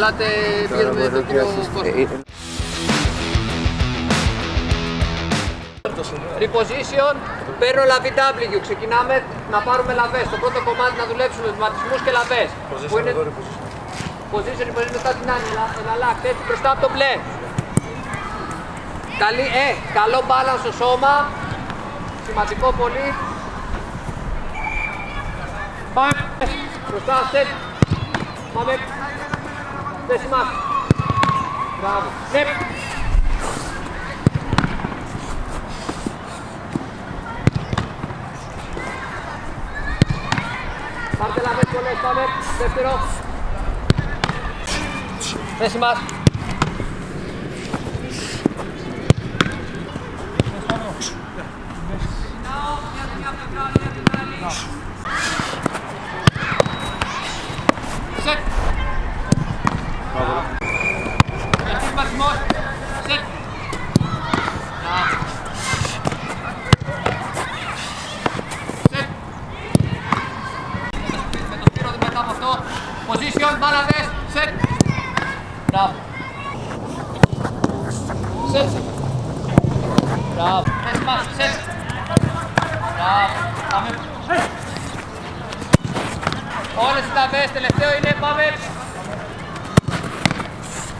ελάτε πήρουμε τον κύριο Κώστα. Reposition, παίρνω λαβή W, ξεκινάμε να πάρουμε λαβές. Το πρώτο κομμάτι να δουλέψουμε βηματισμούς και λαβές. Που είναι position, μετά την άλλη, εναλλάξ, έτσι μπροστά από το μπλε. Καλό balance στο σώμα, σημαντικό πολύ. Πάμε, μπροστά, set. Πάμε, θέση μας. Μπράβο, ναι. Πάρτε λαβές πολλές, πάμε, δεύτερο. Θέση μας. Σετ. Έχεις βαθμός. Σετ. Σετ. Με το σπύρο μετά από αυτό. Position, μπάλαδες. Σετ. Μπράβο. Σετ. Μπράβο. Θέση μας. Σετ. Μπράβο. Πάμε. Όλες οι λαβές, τελευταίο είναι, πάμε.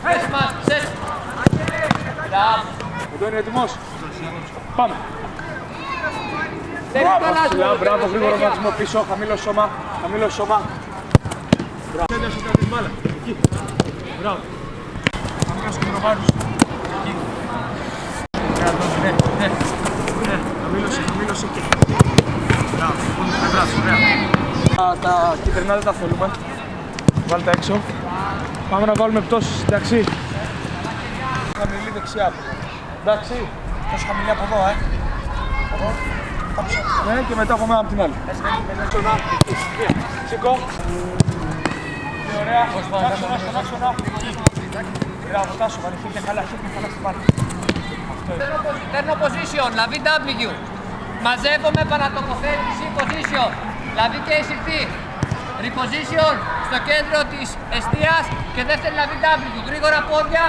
Θέση μας, σετ. Μπράβο. Εδώ είναι έτοιμος. Πάμε. Μπράβο, γρήγορο βηματισμό πίσω, χαμηλό σώμα, χαμηλό σώμα. Μπράβο. Ένταση τα της μπάλα, εκεί. Μπράβο. Χαμηλός κεντροβάρους, εκεί. Ναι. Χαμήλωσε και. Μπράβο, πόνος πλευράς, ωραία. Τα κυτρινά δεν τα θέλουμε. Βάλτε έξω. Πάμε να βάλουμε πτώσεις, εντάξει. Χαμηλή δεξιά. Εντάξει. Τόσο χαμηλή από εδώ, εδώ. Ναι, και μετά πάμε από την άλλη. Σηκώ. Ωραία. Τάσονα. Μπράβο, Τάσο, χέρια καλά στην πάνω. Παίρνω position, λαβή W. Μαζεύομαι, επανατοποθέτηση, position. Λαβή και εισηχτή. Reposition στο κέντρο της εστίας και δεύτερη λαβή W. Γρήγορα πόδια,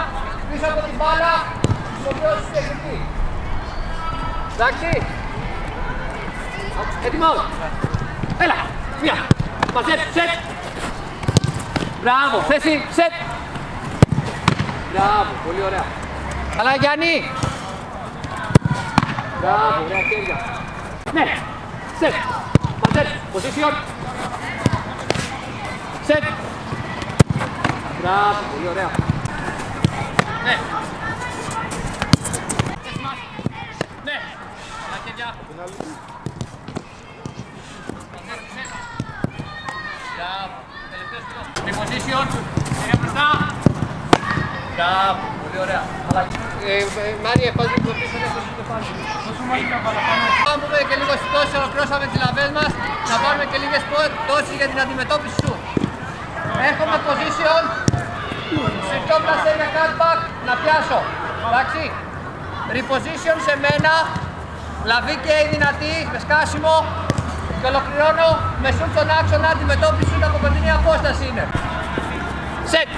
πίσω από την μπάλα, ισοβιώσεις και εισηχτή. Εντάξει. Έτοιμος. Έλα. Μία. Μαζέψου. Σετ. Μπράβο. Θέση. Σετ. Μπράβο. Πολύ ωραία. Καλά Γιάννη. Μπράβο. Ωραία χέρια. Ναι. Σετ. Μαζέψου. Position. Σετ. Μπράβο. Πολύ ωραία. Ναι. Ναι. Καλά χέρια. Reposition, χέρια μπροστά. Μπράβο, πολύ ωραία. Μάρια, πας λίγο πίσω, το πάνω. Να πούμε και λίγο πτώσεις, ολοκληρώσαμε τις λαβές μας. Να πάρουμε και λίγες πτώσεις για την αντιμετώπιση σου. Έρχομαι position, σηκώ πλασέ για cutback, να πιάσω. Εντάξει. Reposition σε μένα, λαβή και δυνατή, με σκάσιμο. Και ολοκληρώνω με σουτ στον άξονα, αντιμετώπιση σουτ από κοντινή απόσταση είναι. Σετ.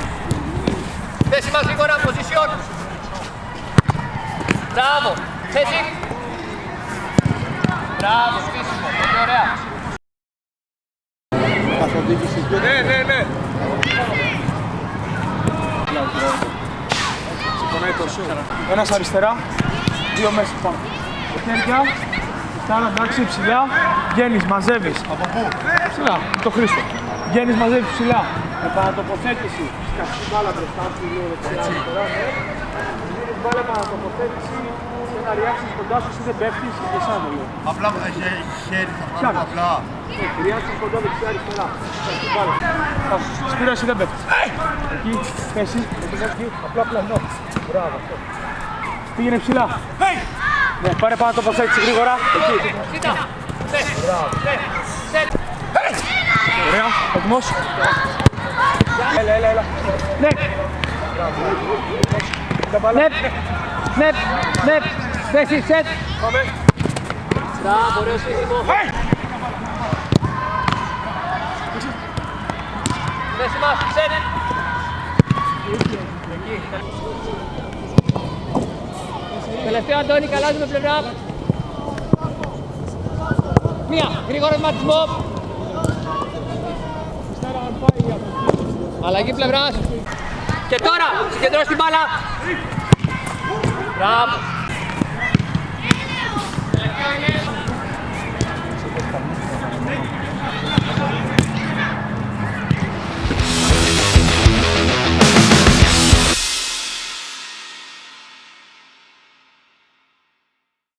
Θέση μας γρήγορα, position. Μπράβο. Θέση. Μπράβο, στήσιμο. Πολύ ωραία. Ναι. Σηκωνάει το σου. Ένας αριστερά, δύο μέσα πάνω. Χέρια. Άρα εντάξει, ψηλά, βγαίνεις, μαζεύεις. Από πού? Ψηλά, το Χρήστο. Βγαίνεις, μαζεύεις ψηλά. Επανατοποθέτηση. Σκαφτή μπάλα μπροστά σου, λίγο δεξιά, αριστερά. Βγαίνεις μπάλα επανατοποθέτηση και να ριάξεις κοντά σου, εσύ δεν πέφτεις και σαν το λέω. Απλά που θα χέρι, θα πάρουμε απλά. Ριάξεις κοντά δεξιά, αριστερά. Σκαφτή μπάλα. Σπύρα, εσύ δεν πέφτεις. Εκεί, θέση, εκεί, απλά πλανό. Μπράβο, αυτό. Πήγαινε ψηλά. Ναι, πάρε πάνω τοποθέτηση γρήγορα. Εκεί. Κοίτα. Ωραία, έτοιμος. Έλα. Ναι. Ναι. Θέση, σετ. Πάμε. Μπράβο, ωραίο σύστημα. Θέση μας, σετ. Τελευταίο Αντώνη, καλάζουμε πλευρά. Μία, γρήγορο ματισμό. Αλλαγή πλευράς. Και τώρα, συγκεντρώσει την μπάλα. Μπράβο.